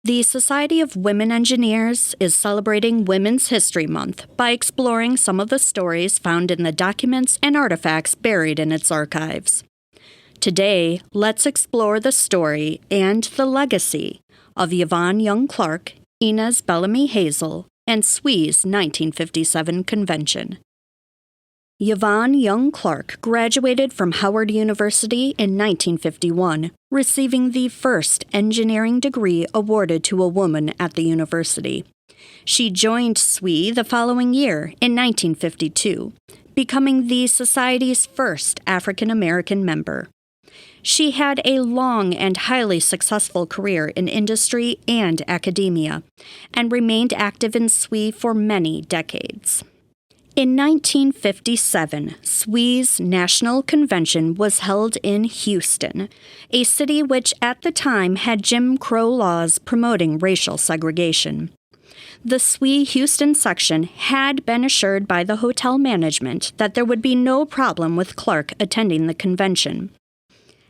The Society of Women Engineers is celebrating Women's History Month by exploring some of the stories found in the documents and artifacts buried in its archives. Today, let's explore the story and the legacy of Yvonne Young Clark, Inez Bellamy Hazel, and SWE's 1957 convention. Yvonne Young Clark graduated from Howard University in 1951, receiving the first engineering degree awarded to a woman at the university. She joined SWE the following year in 1952, becoming the Society's first African American member. She had a long and highly successful career in industry and academia, and remained active in SWE for many decades. In 1957, SWE's National Convention was held in Houston, a city which at the time had Jim Crow laws promoting racial segregation. The SWE Houston section had been assured by the hotel management that there would be no problem with Clark attending the convention.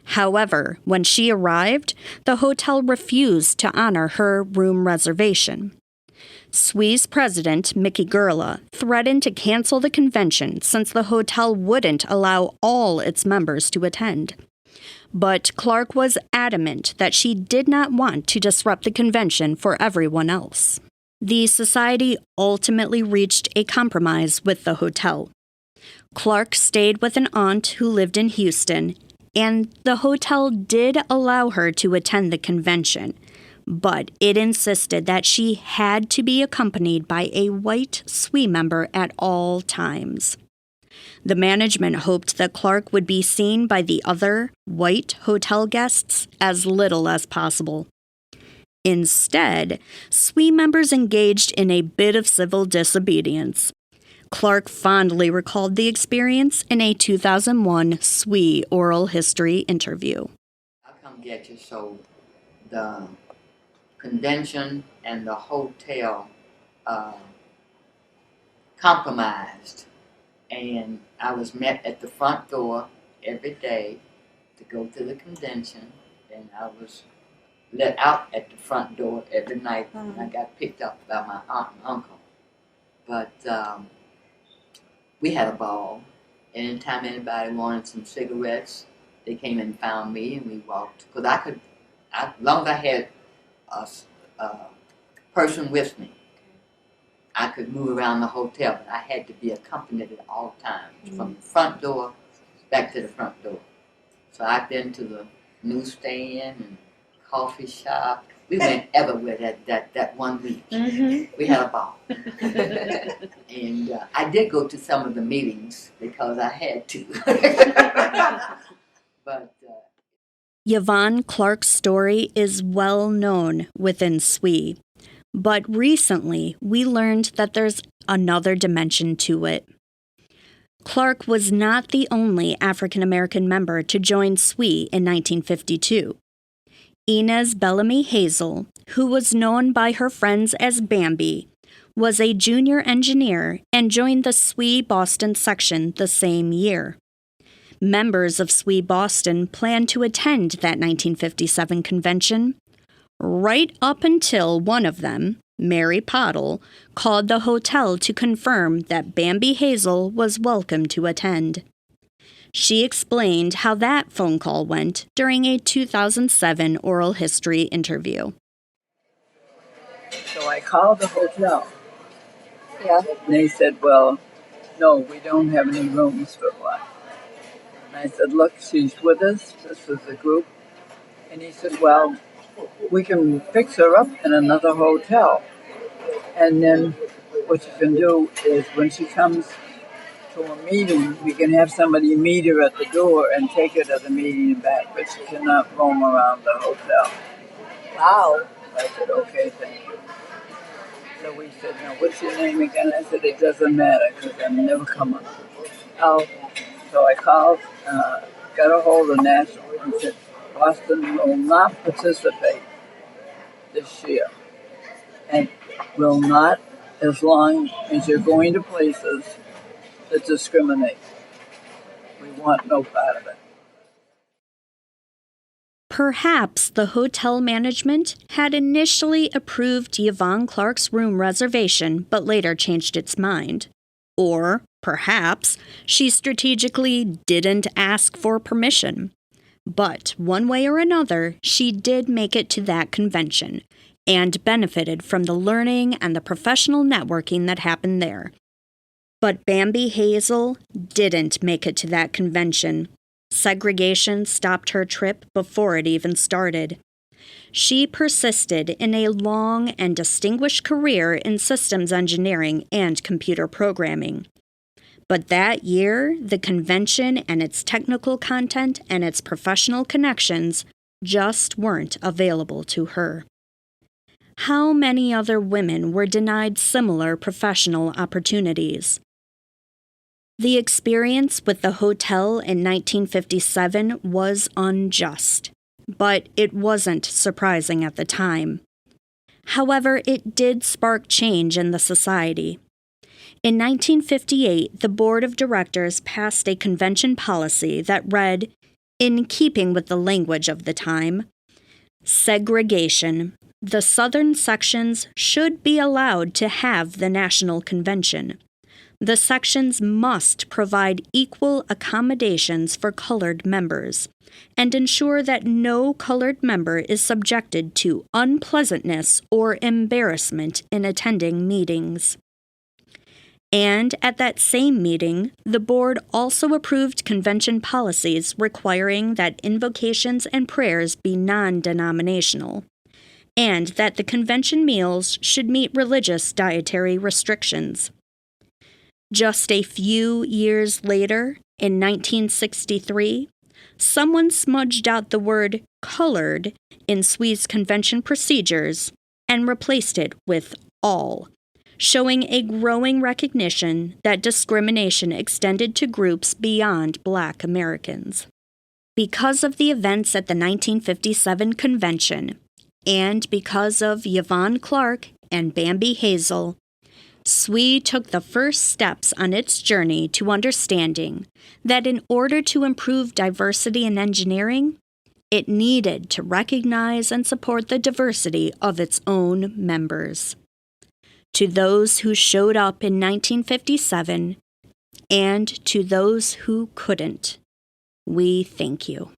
However, when she arrived, the hotel refused to honor her room reservation. SWE's president, Mickey Gurla, threatened to cancel the convention since the hotel wouldn't allow all its members to attend. But Clark was adamant that she did not want to disrupt the convention for everyone else. The society ultimately reached a compromise with the hotel. Clark stayed with an aunt who lived in Houston, and the hotel did allow her to attend the convention, but it insisted that she had to be accompanied by a white SWE member at all times. The management hoped that Clark would be seen by the other white hotel guests as little as possible. Instead, SWE members engaged in a bit of civil disobedience. Clark fondly recalled the experience in a 2001 SWE oral history interview. I'll come get you. So the convention and the hotel compromised, and I was met at the front door every day to go to the convention, and I was let out at the front door every night, and I got picked up by my aunt and uncle. But we had a ball. Anytime anybody wanted some cigarettes, they came and found me, and we walked. Because as long as I had a person with me, I could move around the hotel, but I had to be accompanied at all times, from the front door back to the front door. So I've been to the newsstand and coffee shop. We went everywhere that 1 week. We had a ball. And I did go to some of the meetings because I had to. But Yvonne Clark's story is well known within SWE, but recently we learned that there's another dimension to it. Clark was not the only African American member to join SWE in 1952. Inez Bellamy Hazel, who was known by her friends as Bambi, was a junior engineer and joined the SWE Boston section the same year. Members of SWE Boston planned to attend that 1957 convention, right up until one of them, Mary Pottle, called the hotel to confirm that Bambi Hazel was welcome to attend. She explained how that phone call went during a 2007 oral history interview. So I called the hotel. Yeah. And they said, well, no, we don't have any rooms for one. And I said, look, she's with us. This is a group. And he said, well, we can fix her up in another hotel. And then what you can do is when she comes to a meeting, we can have somebody meet her at the door and take her to the meeting and back, but she cannot roam around the hotel. Wow. I said, okay, thank you. So we said, now what's your name again? I said, it doesn't matter because I'm never coming. Oh. So I called, got a hold of National and said, Boston will not participate this year. And will not as long as you're going to places that discriminate. We want no part of it. Perhaps the hotel management had initially approved Yvonne Clark's room reservation but later changed its mind. Or perhaps she strategically didn't ask for permission. But one way or another, she did make it to that convention and benefited from the learning and the professional networking that happened there. But Bambi Hazel didn't make it to that convention. Segregation stopped her trip before it even started. She persisted in a long and distinguished career in systems engineering and computer programming. But that year, the convention and its technical content and its professional connections just weren't available to her. How many other women were denied similar professional opportunities? The experience with the hotel in 1957 was unjust, but it wasn't surprising at the time. However, it did spark change in the society. In 1958, the board of directors passed a convention policy that read, in keeping with the language of the time, segregation. The southern sections should be allowed to have the national convention. The sections must provide equal accommodations for colored members and ensure that no colored member is subjected to unpleasantness or embarrassment in attending meetings. And at that same meeting, the board also approved convention policies requiring that invocations and prayers be non-denominational, and that the convention meals should meet religious dietary restrictions. Just a few years later, in 1963, someone smudged out the word colored in SWE's convention procedures and replaced it with all, showing a growing recognition that discrimination extended to groups beyond Black Americans. Because of the events at the 1957 convention, and because of Yvonne Clark and Bambi Hazel, SWE took the first steps on its journey to understanding that in order to improve diversity in engineering, it needed to recognize and support the diversity of its own members. To those who showed up in 1957, and to those who couldn't, we thank you.